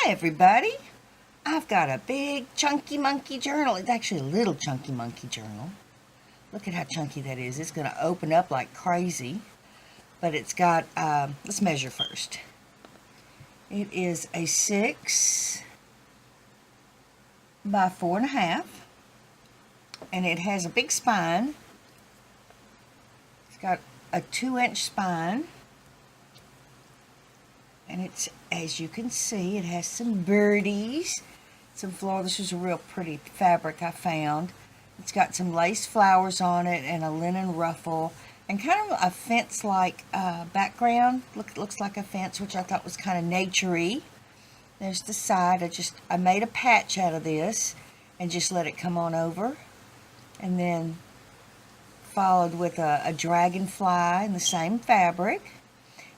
Hi everybody! I've got a big chunky monkey journal. It's actually a little chunky monkey journal. Look at how chunky that is. It's going to open up like crazy. But it's got, let's measure first. It is a 6 by 4.5. And it has a big spine. It's got a 2-inch spine. And it's, as you can see, it has some birdies, some floral. This is a real pretty fabric I found. It's got some lace flowers on it and a linen ruffle and kind of a fence-like background. Looks like a fence, which I thought was kind of nature-y. There's the side. I made a patch out of this and just let it come on over. And then followed with a dragonfly in the same fabric.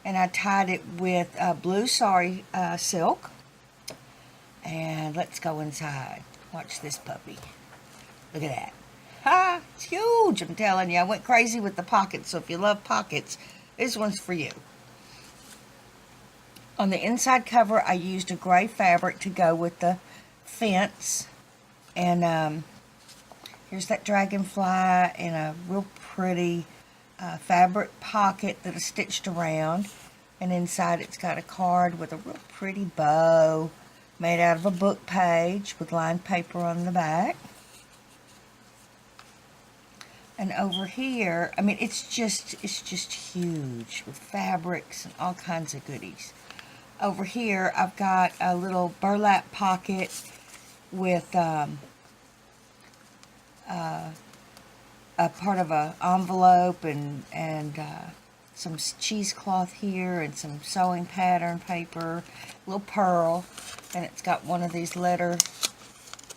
And I tied it with blue sari silk. And let's go inside. Watch this puppy. Look at that. Ha! It's huge, I'm telling you. I went crazy with the pockets, so if you love pockets, this one's for you. On the inside cover, I used a gray fabric to go with the fence. And here's that dragonfly and a real pretty fabric pocket that is stitched around, and inside it's got a card with a real pretty bow made out of a book page with lined paper on the back. And over here, I mean, it's just huge with fabrics and all kinds of goodies. Over here, I've got a little burlap pocket with a part of an envelope and some cheesecloth here and some sewing pattern paper, a little pearl, and it's got one of these letter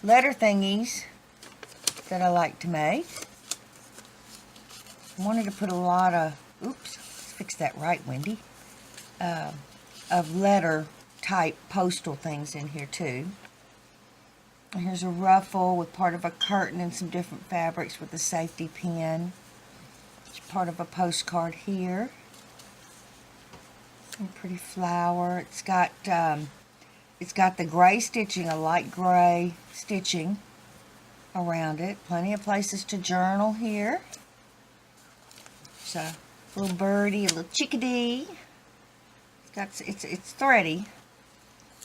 thingies that I like to make. I wanted to put a lot of, oops, let's fix that right, Wendy, of letter type postal things in here too. Here's a ruffle with part of a curtain and some different fabrics with a safety pin. It's part of a postcard here. And a pretty flower. It's got the gray stitching, a light gray stitching around it. Plenty of places to journal here. It's a little birdie, a little chickadee. It's thready.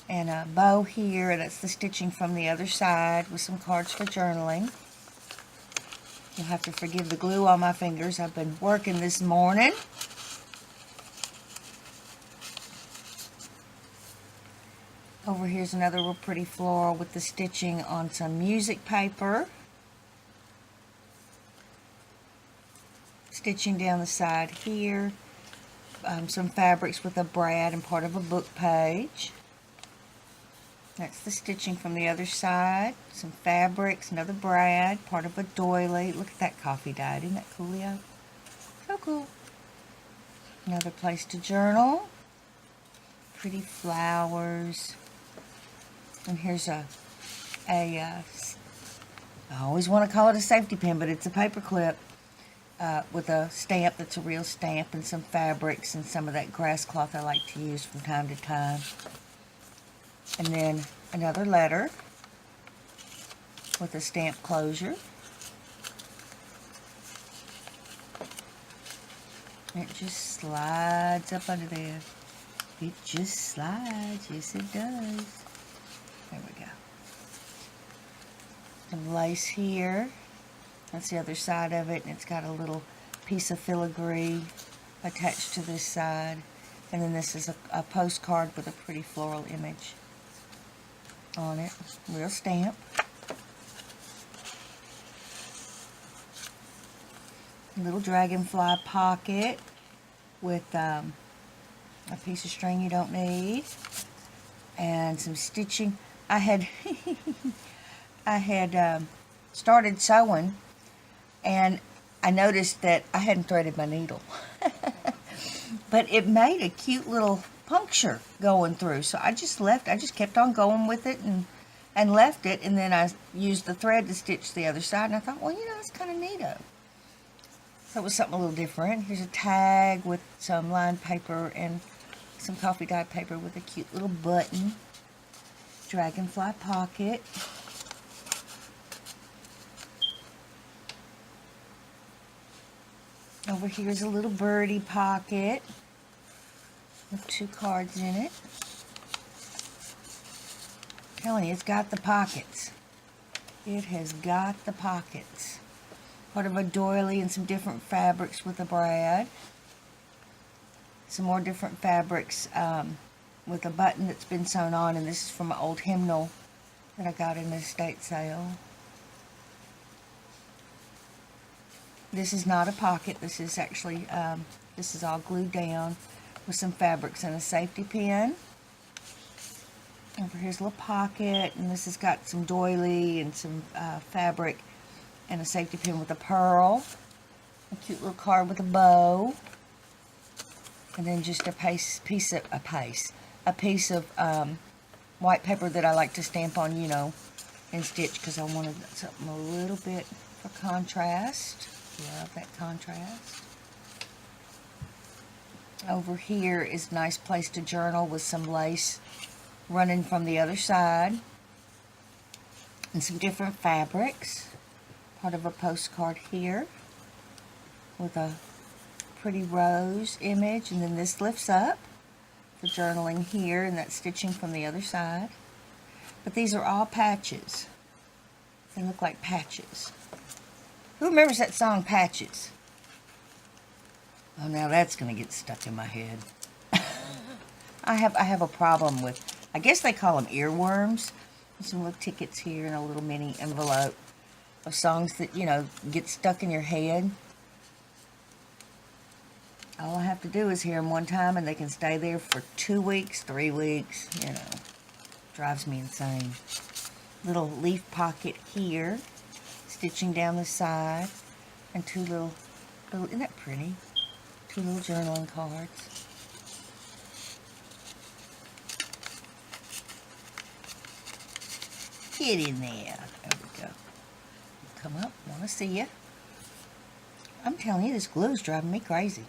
And a bow here, that's the stitching from the other side with some cards for journaling. You'll have to forgive the glue on my fingers. I've been working this morning. Over here's another real pretty floral with the stitching on some music paper. Stitching down the side here. Some fabrics with a brad and part of a book page. That's the stitching from the other side. Some fabrics, another brad, part of a doily. Look at that coffee dyed. Isn't that coolio? So cool. Another place to journal. Pretty flowers. And here's I always want to call it a safety pin, but it's a paper clip with a stamp that's a real stamp and some fabrics and some of that grass cloth I like to use from time to time. And then another letter with a stamp closure. It just slides up under there. It just slides. Yes, it does. There we go. Some lace here. That's the other side of it. And it's got a little piece of filigree attached to this side. And then this is a postcard with a pretty floral image on it. Real stamp. A little dragonfly pocket with a piece of string you don't need. And some stitching. I had started sewing and I noticed that I hadn't threaded my needle. But it made a cute little puncture going through, so I just kept on going with it and left it, and then I used the thread to stitch the other side, and I thought, well, you know, that's kind of neato. So it was something a little different. Here's a tag with some lined paper and some coffee dyed paper with a cute little button. dragonfly pocket. Over here is a little birdie pocket with 2 cards in it. I'm telling you, it's got the pockets. It has got the pockets. Part of a doily and some different fabrics with a brad. Some more different fabrics with a button that's been sewn on, and this is from an old hymnal that I got in an estate sale. This is not a pocket. This is actually, this is all glued down with some fabrics and a safety pin. Over here's a little pocket, and this has got some doily and some fabric and a safety pin with a pearl. A cute little card with a bow. And then just a piece of white paper that I like to stamp on, you know, and stitch because I wanted something a little bit for contrast. Love that contrast. Over here is a nice place to journal with some lace running from the other side. And some different fabrics. Part of a postcard here with a pretty rose image, and then this lifts up for journaling here, and that's stitching from the other side. But these are all patches. They look like patches. Who remembers that song, Patches? Oh, now that's going to get stuck in my head. I have a problem with, I guess they call them earworms. There's some little tickets here and a little mini envelope of songs that, you know, get stuck in your head. All I have to do is hear them one time and they can stay there for 2 weeks, 3 weeks, you know. Drives me insane. Little leaf pocket here, stitching down the side, and 2 little, isn't that pretty? 2 little journaling cards. Get in there. There we go. Come up, want to see you. I'm telling you, this glue is driving me crazy.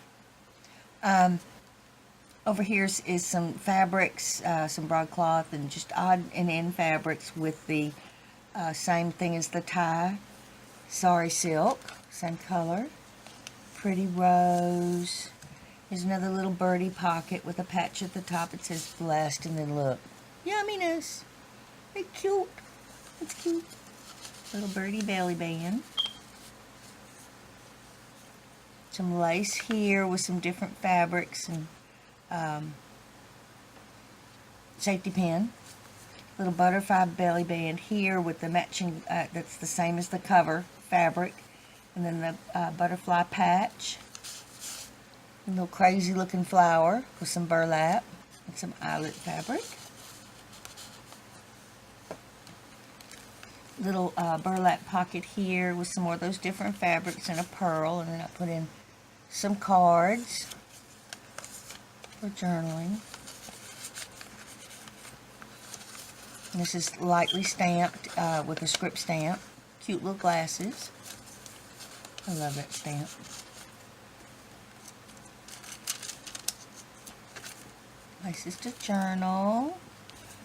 Over here is some fabrics, some broadcloth, and just odd and end fabrics with the same thing as the tie. Sari silk, same color. Pretty rose. Here's another little birdie pocket with a patch at the top. It says blessed, and then look. Yumminess. It's cute. It's cute. Little birdie belly band. Some lace here with some different fabrics and safety pin. Little butterfly belly band here with the matching, that's the same as the cover fabric. And then the butterfly patch. A little crazy looking flower with some burlap and some eyelet fabric. Little burlap pocket here with some more of those different fabrics and a pearl. And then I put in some cards for journaling. And this is lightly stamped with a script stamp. Cute little glasses. I love that stamp. Places to journal.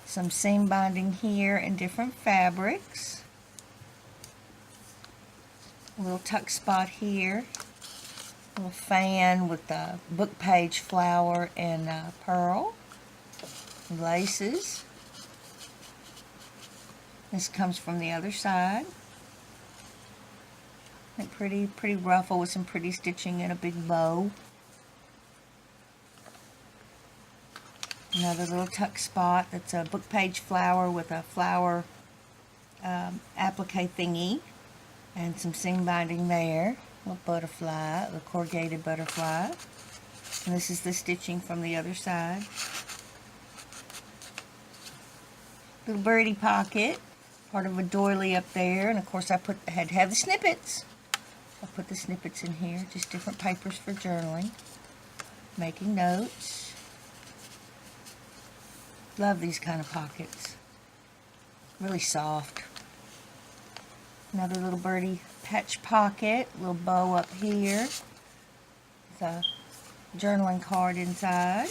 Some seam binding here in different fabrics. A little tuck spot here. A little fan with the book page flower and pearl. Laces. This comes from the other side. And pretty ruffle with some pretty stitching and a big bow. Another little tuck spot that's a book page flower with a flower applique thingy. And some seam binding there. A little butterfly, a corrugated butterfly. And this is the stitching from the other side. Little birdie pocket. Part of a doily up there. And of course I had to have the snippets. I put the snippets in here. Just different papers for journaling. Making notes. Love these kind of pockets. Really soft. Another little birdie patch pocket. Little bow up here. With a journaling card inside.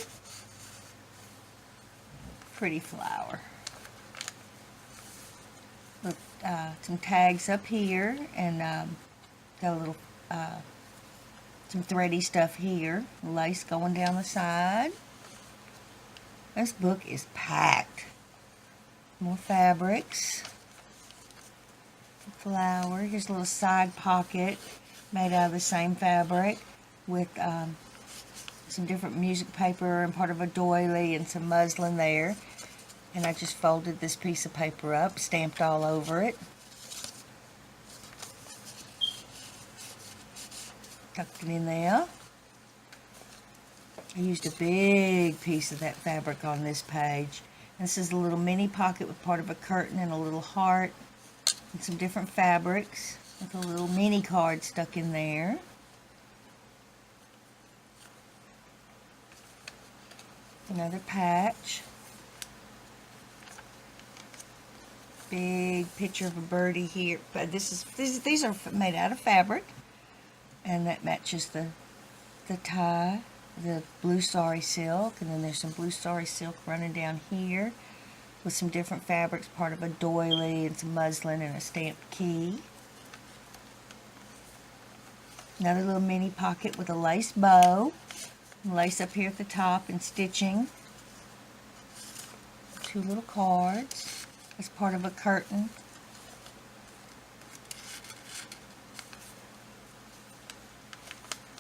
Pretty flower. some tags up here, and got a little some thready stuff here. Lace going down the side. This book is packed. More fabrics. Flower. Here's a little side pocket made out of the same fabric with some different music paper and part of a doily and some muslin there. And I just folded this piece of paper up, stamped all over it. Tucked it in there. I used a big piece of that fabric on this page. And this is a little mini pocket with part of a curtain and a little heart and some different fabrics with a little mini card stuck in there. Another patch. Big picture of a birdie here. But these are made out of fabric, and that matches the tie, the blue sari silk, and then there's some blue sari silk running down here with some different fabrics, part of a doily and some muslin and a stamped key. Another little mini pocket with a lace bow, lace up here at the top and stitching. Two little cards as part of a curtain.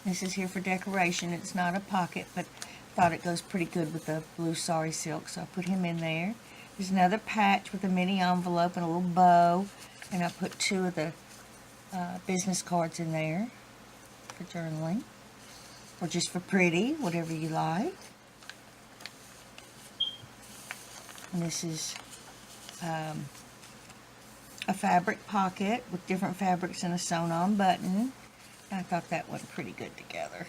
This is here for decoration. It's not a pocket, but I thought it goes pretty good with the blue sari silk, so I put him in there. There's another patch with a mini envelope and a little bow, and I put two of the business cards in there for journaling, or just for pretty, whatever you like. And this is a fabric pocket with different fabrics and a sewn-on button. I thought that went pretty good together.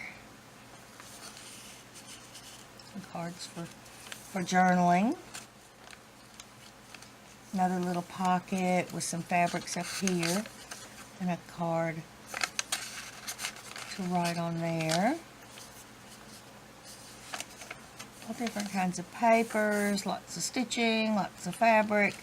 Some cards for journaling. Another little pocket with some fabrics up here and a card to write on there. All different kinds of papers, lots of stitching, lots of fabric.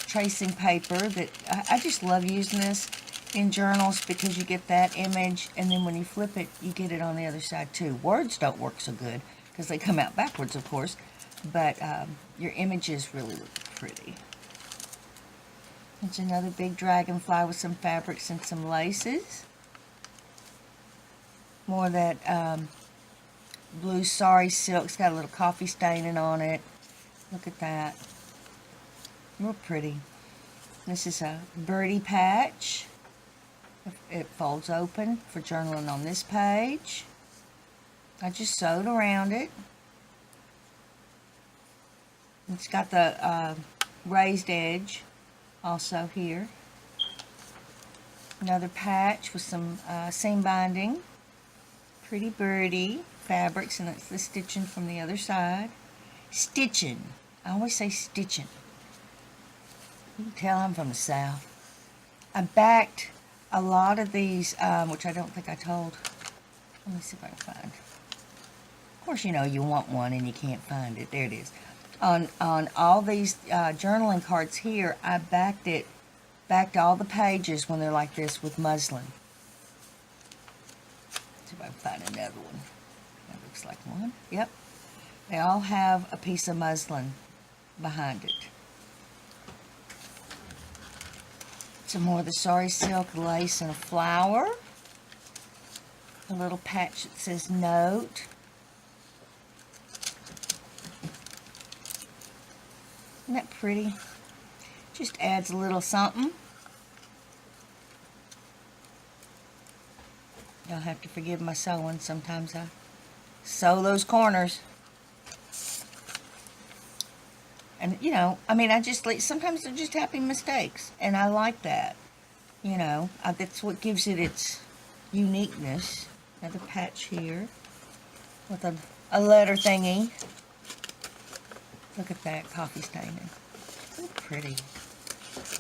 Tracing paper that I just love using this in journals because you get that image, and then when you flip it, you get it on the other side too. Words don't work so good because they come out backwards, of course, but your images really look pretty. It's another big dragonfly with some fabrics and some laces. More of that blue sari silk. It's got a little coffee staining on it. Look at that. Real pretty. This is a birdie patch. It folds open for journaling on this page. I just sewed around it. It's got the raised edge also here. Another patch with some seam binding. Pretty birdie fabrics, and that's the stitching from the other side. Stitching. I always say stitching. You can tell I'm from the South. I backed a lot of these, which I don't think I told. Let me see if I can find. Of course, you know you want one and you can't find it. There it is. On all these journaling cards here, I backed all the pages when they're like this with muslin. Let's see if I can find another one. That looks like one. Yep. They all have a piece of muslin behind it. Some more of the sari silk, lace, and a flower. A little patch that says note. Isn't that pretty? Just adds a little something. You'll have to forgive my sewing. Sometimes I sew those corners. And, you know, I mean, sometimes they're just happy mistakes. And I like that. You know, that's what gives it its uniqueness. Another patch here with a letter thingy. Look at that coffee staining. So pretty.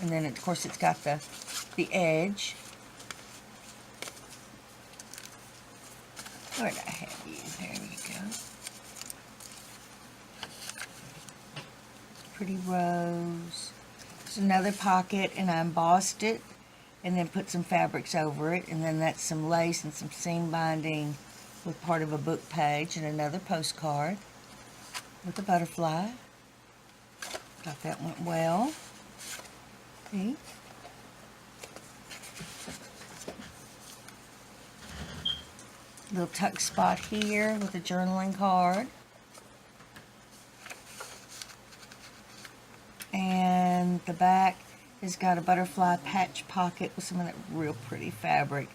And then, of course, it's got the edge. Where did I have you? There you go. pretty rose. There's another pocket, and I embossed it and then put some fabrics over it, and then that's some lace and some seam binding with part of a book page, and another postcard with a butterfly. Thought that went well. See? Little tuck spot here with a journaling card. And the back has got a butterfly patch pocket with some of that real pretty fabric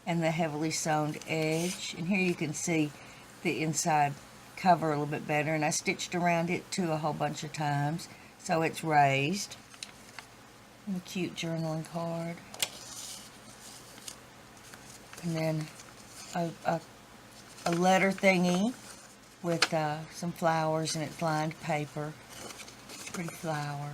and the heavily sewn edge. And here you can see the inside cover a little bit better, and I stitched around it too a whole bunch of times so it's raised. And a cute journaling card. And then a letter thingy with some flowers, and it's lined paper. Pretty flower.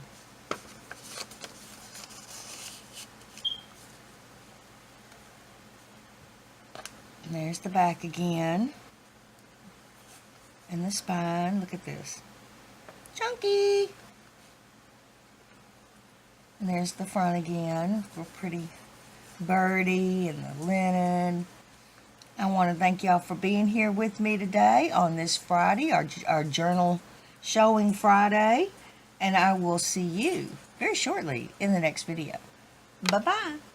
And there's the back again. And the spine. Look at this. Chunky! And there's the front again. For pretty birdie and the linen. I want to thank y'all for being here with me today on this Friday, our journal showing Friday. And I will see you very shortly in the next video. Bye-bye.